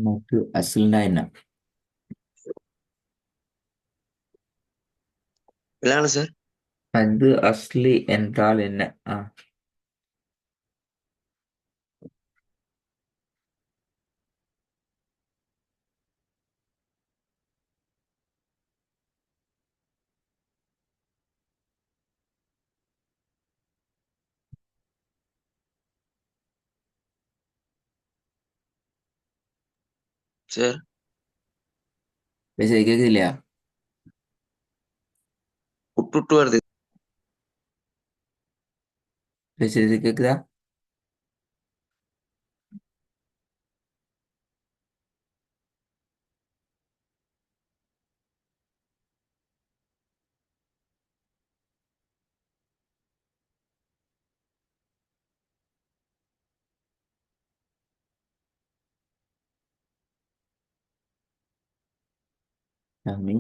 மது அஸ்லினா என்ன? இல்லைங்க சார். மது அஸ்லி என்றால் என்ன? ஆ, சார், பேசுறது கேக்குது இல்லையா? விட்டு விட்டு வருது. பேசுறது கேக்குதா? சாமி.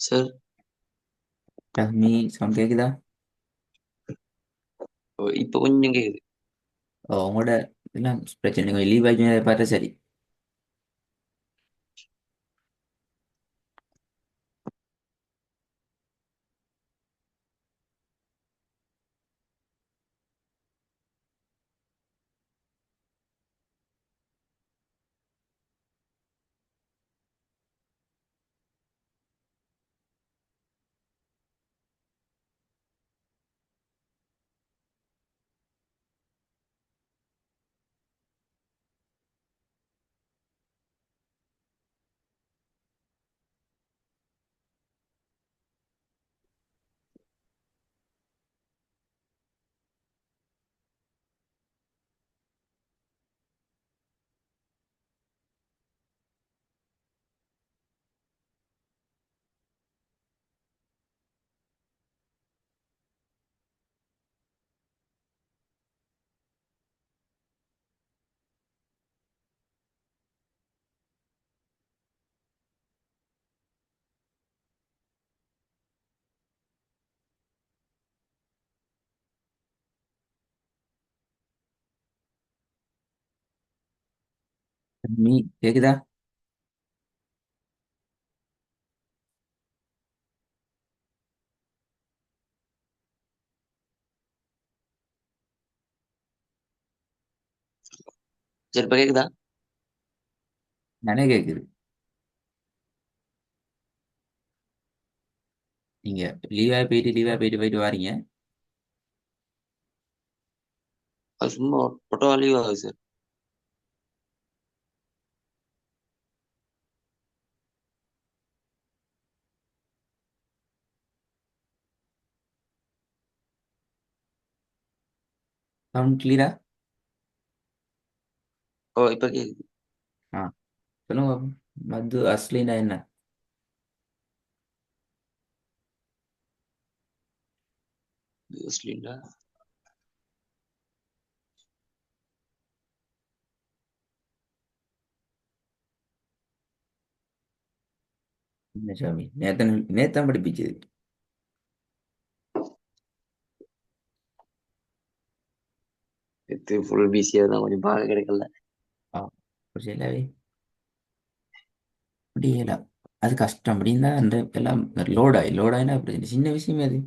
சார், சாமி சவுண்ட் கேக்குதா? இப்போ கொஞ்சம் கேக்குது. ஓ, உங்களோட இதெல்லாம் பிரச்சனை இல்லை. லீவ் ஆகி பார்த்தா சரி. சாமி கேக்குதா? சரி, இப்போ கேக்குதா? நானே கேக்குது. நீங்க லீவா போயிட்டு போயிட்டு வாரீங்க. அது சும்மா டோட்டல் லீவ் ஆகுது சார். சவுண்ட் கிளியரா? ஓ, இப்போ கேக்குது. ஆ, சொல்லுங்க பாப்போம். மது அஸ்லினா என்ன? யோசிக்கல. என்ன சாமி நேத்தன் நேத்தான் படிப்பிச்சது. இது ஃபுல் பிஸியா தான் கொஞ்சம் பார்க்க கிடைக்கல. ஆ சரியாவே முடியல. அது கஷ்டம் அப்படின்னா அந்த எல்லாம் லோடாயினா அப்படி சின்ன விஷயமே அது.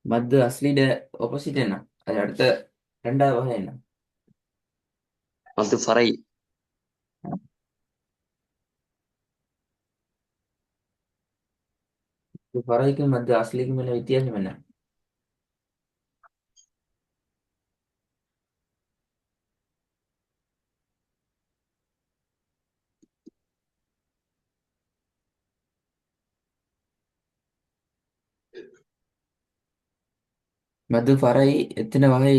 மத்து அஸ்லிட ஆப்போசிட் என்ன? அது அடுத்த ரெண்டாவது வகை என்ன? அது ஃபரை. பறவைக்கும் மத்து அஸ்லிக்கும் என்ன வித்தியாசம் என்ன? மது பறை எத்தனை வகை?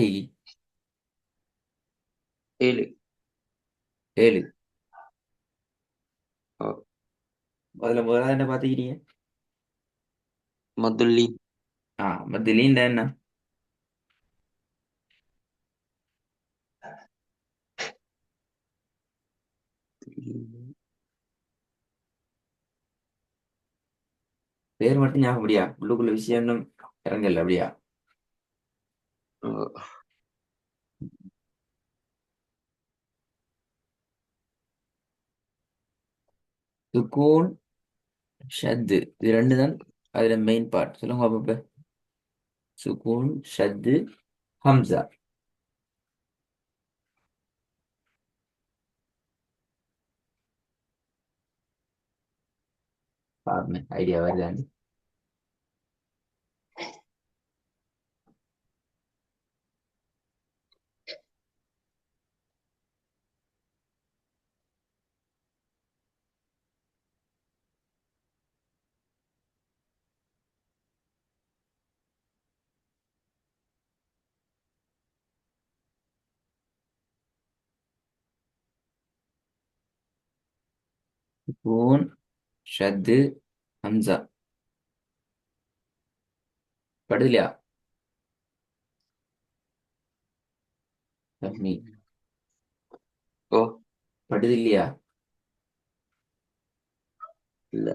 7. 7. ஓ, அதுல முதல்ல என்ன பாத்துக்கிறீங்க? மதுல்லி. மத்து லீண்டா என்ன? பேர் மட்டும் ஞாபகம் அப்படியா? உள்ளுக்குள்ள விஷயம் இன்னும் இறங்கல அப்படியா? ஓ, சுக்கூன் ஷத்து இது ரெண்டு தான் அதுல மெயின் பார்ட். சொல்லுங்க பாப்ப. சுக்கூன் ஷத்து ஹம்சா. பாருங்க ஐடியா வருதான்னு. சுக்கூன் ஷத்து ஹம்சா படுதில்லையா? ஃபஹ்மி ஓ, படுதில்லையா? இல்ல.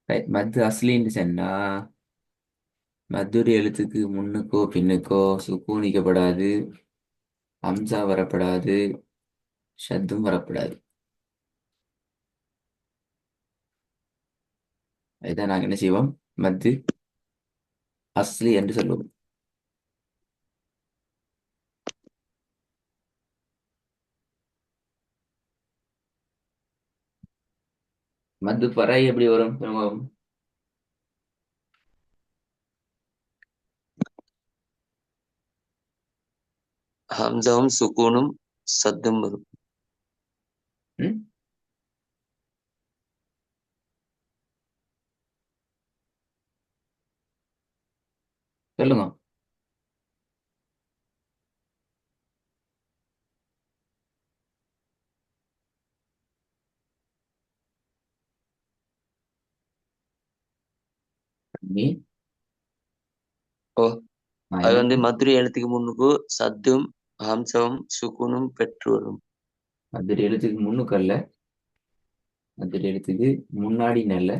ரைட். மத்து அஸ்லின்னு சொன்னா மத்தொரு எழுத்துக்கு முன்னுக்கோ பின்னுக்கோ சுக்கூனிக்கப்படாது, ஹம்சா வரப்படாது, ஷத்தும் வரப்படாது. இதான் நாங்க என்ன செய்வோம்? மத்து அஸ்லி என்று சொல்லுவோம். மத்து பறை எப்படி வரும் சொல்லுங்க. ஹம்சாவும் சுக்கூனும் சத்தும் வரும். ம்? சொல்லுங்க. நீ ஓ, அது என்ன? வந்து மதுரை எழுத்துக்கு முன்னுக்கு சத்தும் ஹம்சாவும் சுக்கூனும் பெற்று வரும். மத்தொரு எழுத்துக்கு முன்னுக்கு அல்ல, மத்தொரு எழுத்துக்கு முன்னாடி நல்ல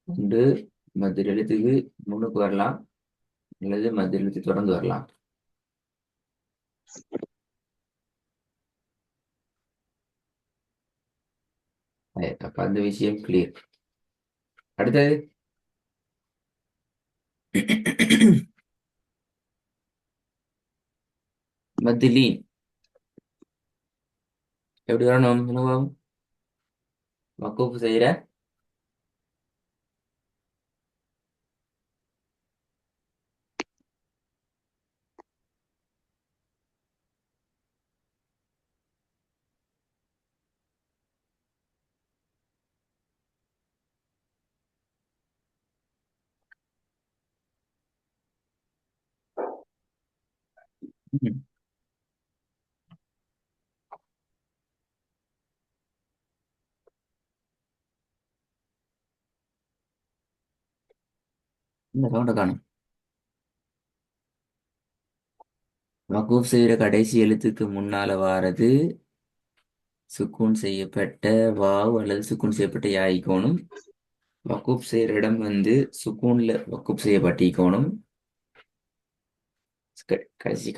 உண்டு. மத்தொரு எழுத்துக்கு முன்னுக்கு வரலாம் அல்லது மத்தொரு எழுத்து தொடர்ந்து வரலாம். அப்ப அந்த விஷயம் கிளியர். அடுத்தது மத்திலீன் எப்படி வரணும் அனுபவம்? வக்கூஃப் செய்யற இந்த சவுண்ட காணும். வக்கூப் செய்யற கடைசி எழுத்துக்கு முன்னால வாரது சுக்கூன் செய்யப்பட்ட வாவ் அல்லது சுக்கூன் செய்யப்பட்ட யா ஈக்கோணும். வக்கூப் செய்யற இடம் வந்து சுக்கூன்ல வக்கூப் செய்யப்பட்டிருக்கணும்.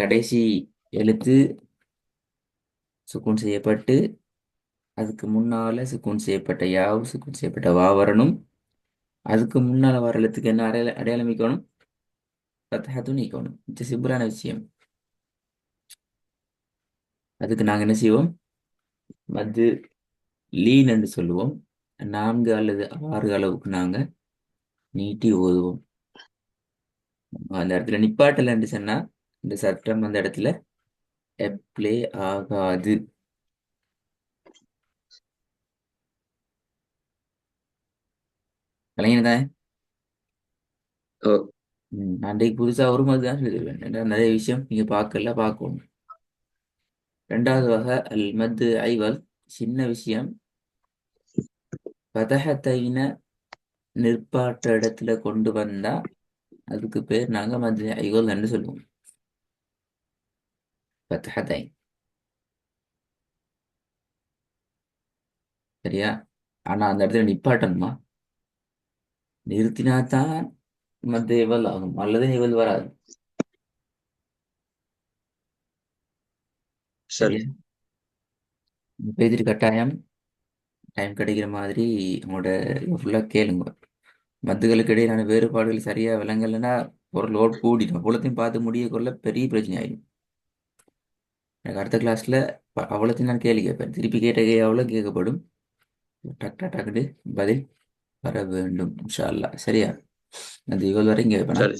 கடைசி எழுத்து சுக்கூன் செய்யப்பட்டு அதுக்கு முன்னால சுக்கூன் செய்யப்பட்ட யாவ் சுக்கூன் செய்யப்பட்ட வா வரணும். அதுக்கு முன்னால வர எழுத்துக்கு என்ன அடையாளம் வைக்கணும்? ஃபத்ஹத்து நீக்கணும். இது சிம்பிளான விஷயம். அதுக்கு நாங்க என்ன செய்வோம்? மது லீன் என்று சொல்லுவோம். 4 அல்லது 6 அளவுக்கு நாங்க நீட்டி ஓதுவோம். அந்த இடத்துல நிப்பாட்டலன்னு சொன்னா இந்த சட்டம் அந்த இடத்துல அப்ளை ஆகாது. கலைஞர் ஓ அன்றைக்கு புதுசா ஒரு மாதிரி தான் எழுதுவேன். ஏன்னா நிறைய விஷயம் நீங்க பார்க்கல பார்க்கணும். 2வது வகை அல் மத்து ஐவல், சின்ன விஷயம். பதஹத்தைன நிற்பாட்ட இடத்துல கொண்டு வந்தா அதுக்கு பேர் நாங்க மத்து ஐவல் என்று சொல்லுவோம். பதஹத்தை, சரியா? ஆனா அந்த இடத்துல நிப்பாட்டணுமா? நிறுத்தினா தான் மத்து ஐவல் ஆகும், அல்லது ஐவல் வராது. சரி சரியா? பேதிரி கட்டாயம் டைம் கிடைக்கிற மாதிரி உங்களோட ஃபுல்லா கேளுங்க. மத்துகளுக்கு இடையிலான வேறுபாடுகள் சரியா விளங்கலைன்னா ஒரு லோட் கூடிடும். அவ்வளோத்தையும் பார்த்து முடிய கொள்ள பெரிய பிரச்சனை ஆயிடும். எனக்கு அடுத்த கிளாஸ்ல அவ்வளோத்தையும் நான் கேள்வி கேட்பேன். திருப்பி கேட்ட அவ்வளோ கேட்கப்படும். டக்கு டக்குடு பதில் வர வேண்டும் இன்ஷா அல்லாஹ். சரியா? அது இவ்வளோ வரை இங்கே வைப்பேனா? சரி